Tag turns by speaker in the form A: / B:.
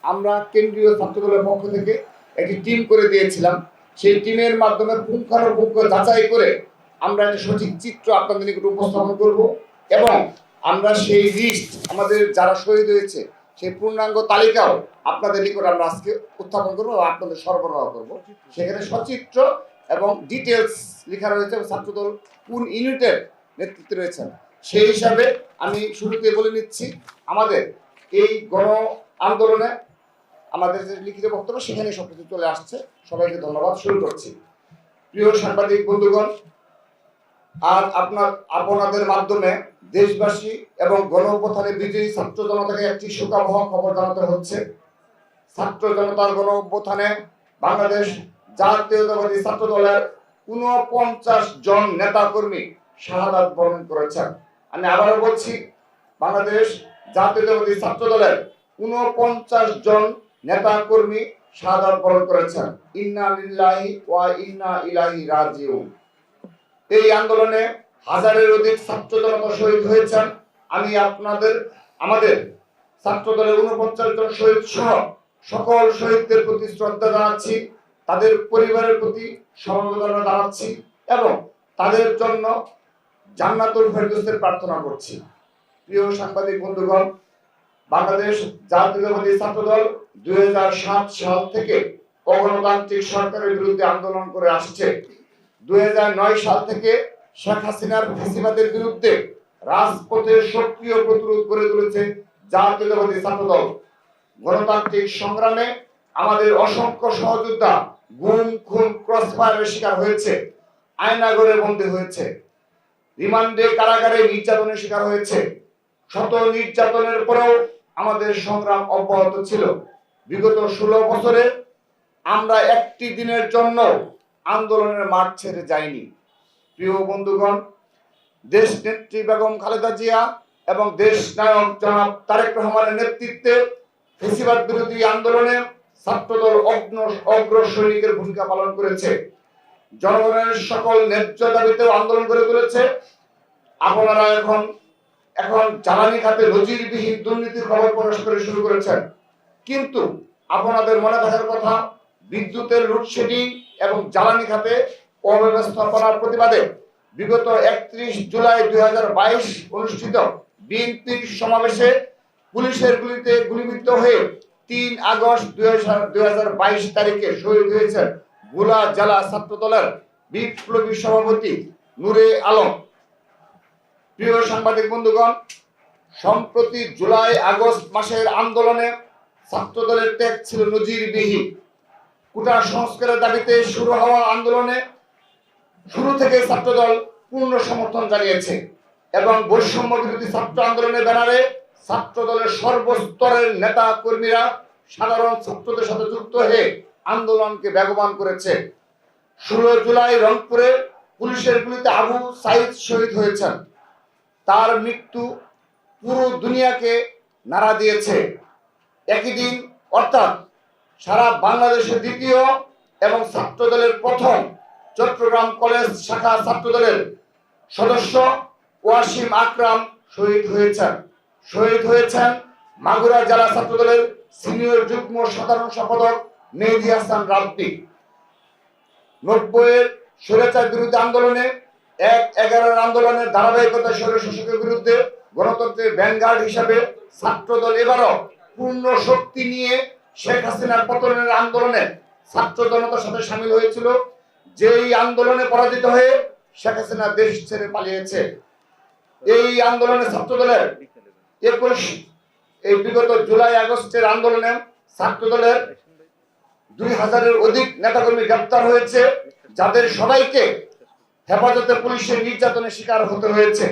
A: আমরা কেন্দ্রীয় ছাত্রদলের পক্ষ থেকে একটি টিম করে দিয়েছিলাম। সেই টিমের মাধ্যমে পুঙ্খানুপুঙ্খ যাচাই করে আমরা একটা সঠিক চিত্র আপনাদের নিকট উপস্থাপন করব এবং আমরা সেই লিস্ট আমাদের যারা শহীদ হয়েছে সেই পূর্ণাঙ্গ তালিকাও আপনাদের নিকট আমরা আজকে উত্থাপন করবো এবং আপনাদের সরবরাহ করব। সেখানে সচিত্র এবং ডিটেলস লেখা রয়েছে এবং ছাত্রদল কোন ইউনিটের নেতৃত্বে রয়েছেন সেই হিসাবে আমি শুরুতে বলে নিচ্ছি, আমাদের এই গণ আন্দোলনে আমাদের যে লিখিত বক্তব্য সেখানে সবকিছু চলে আসছে। সবাইকে ধন্যবাদ। শুরু করছি। প্রিয় সাংবাদিক বন্ধুগণ, আজ আপনাদের মাধ্যমে দেশবাসী এবং গণ অভ্যুত্থানে বিজয়ী ছাত্র জনতাকে একটি সুখবহ খবর জানাতে হচ্ছে। ছাত্র জনতার গণ অভ্যুত্থানে বাংলাদেশ জাতীয়তাবাদী ছাত্র দলের ৪৯ জন নেতা কর্মী শাহাদাত বরণ করেছেন। আমি আবারও বলছি, বাংলাদেশ জাতীয়তাবাদী ছাত্র দলের ৪৯ জন নেতা কর্মী শাহাদাত বরণ করেছেন। ইন্না লিল্লাহি ওয়া ইন্না ইলাইহি রাজিউন। এই আন্দোলনে হাজারের অধিক ছাত্র জনতা শহীদ হয়েছেন। আমি আমাদের ছাত্র দলের ৪৯ জন শহীদ সহ সকল শহীদদের প্রতি শ্রদ্ধা জানাচ্ছি, তাদের পরিবারের প্রতি সমবেদনা জানাচ্ছি এবং তাদের জন্য জান্নাতুল ফেরদৌসের প্রার্থনা করছি। প্রিয় সাংবাদিক বন্ধুগণ, বাংলাদেশ জাতীয়তাবাদী ছাত্রদল ২০০৭ সাল থেকে অগণতান্ত্রিক সরকারের বিরুদ্ধে আন্দোলন করে আসছে। ২০০৯ সাল থেকে শেখ হাসিনার ফ্যাসিবাদের বিরুদ্ধে রাজপথে সক্রিয় প্রতিরোধ গড়ে তুলেছে জাতীয়তাবাদী ছাত্রদল। গণতান্ত্রিক সংগ্রামে আমাদের অসংখ্য সহযোদ্ধা গুম, খুন, ক্রসফায়ারের শিকার হয়েছে, আয়নাঘরে বন্দী হয়েছে, রিমান্ডে কারাগারে নির্যাতনের শিকার হয়েছে। শত নির্যাতনের পরেও আমাদের সংগ্রাম অব্যাহত ছিল। বিগত ১৬ বছরে আমরা একটি দিনের জন্য আন্দোলনের মাঠ ছেড়ে যাইনি। প্রিয় বন্ধুগণ, দেশ নেত্রী বেগম খালেদা জিয়া এবং দেশ নায়ক জনাব তারেক রহমানের নেতৃত্বে ফ্যাসিবাদ বিরোধী আন্দোলনে ছাত্রদল অগ্র সৈনিকের ভূমিকা পালন করেছে। জনগণের সকল ন্যায্য দাবিতেও আন্দোলন করে তুলেছে। আপনারা এখন জ্বালানি খাতে নজিরবিহীন দুর্নীতির খবর প্রকাশ করে শুরু করেছেন, কিন্তু আপনাদের মনে থাকার কথা, বিদ্যুতের লোডশেডিং এবং জ্বালানি খাতে অব্যবস্থাপনার প্রতিবাদে বিগত ৩১ জুলাই ২০২২ অনুষ্ঠিত বিএনপির সমাবেশে পুলিশের গুলিতে গুলিবিদ্ধ হয়ে ৩ আগস্ট ২০২২ তারিখে শহীদ হয়েছেন ভোলা জেলা ছাত্র দলের বিপ্লবী সভাপতি নূরে আলম। প্রিয় সাংবাদিক বন্ধুগণ, সম্প্রতি জুলাই আগস্ট মাসের আন্দোলনে ছাত্রদলের ত্যাগ ছিল নজিরবিহীন। কোটা সংস্কারের দাবিতে শুরু হওয়া আন্দোলনে শুরু থেকে ছাত্রদল পূর্ণ সমর্থন জানিয়েছে এবং বৈষম্য বিরোধী ছাত্র আন্দোলনের ব্যানারে ছাত্রদলের সর্বস্তরের নেতা কর্মীরা সাধারণ ছাত্রদের সাথে যুক্ত হয়ে আন্দোলনকে বেগবান করেছে। ১৬ জুলাই রংপুরে পুলিশের গুলিতে আবু সাইদ শহীদ হয়েছেন। তার মৃত্যু পুরো দুনিয়াকে নাড়া দিয়েছে। একই দিন অর্থাৎ সারা বাংলাদেশের দ্বিতীয় এবং ছাত্রদলের প্রথম চট্টগ্রাম কলেজ শাখা ছাত্রদলের সদস্য ওয়াসিম আকরাম শহীদ হয়েছেন মাগুরা জেলা ছাত্রদলের সিনিয়র যুগ্ম সাধারণ সম্পাদক মেহেদী হাসান রাব্বি। ৯০-এর স্বৈরাচার বিরোধী আন্দোলনে ১/১১ আন্দোলনের ধারাবাহিকতা স্বৈরশাসকের বিরুদ্ধে গণতন্ত্রের ভ্যানগার্ড হিসাবে ছাত্রদল এবারও পূর্ণ শক্তি নিয়ে শেখ হাসিনার পতনের আন্দোলনে ছাত্র জনতার সাথে সামিল হয়েছিল। যেই আন্দোলনে পরাজিত হয়ে শেখ হাসিনা দেশ ছেড়ে পালিয়েছে। এই আন্দোলনে ছাত্রদলের বিগত জুলাই আগস্টের আন্দোলনে ছাত্রদলের ২০০০-এর অধিক নেতাকর্মী গ্রেপ্তার হয়েছে, যাদের সবাইকে হেফাজতে পুলিশের নির্যাতনের শিকার হতে হয়েছে।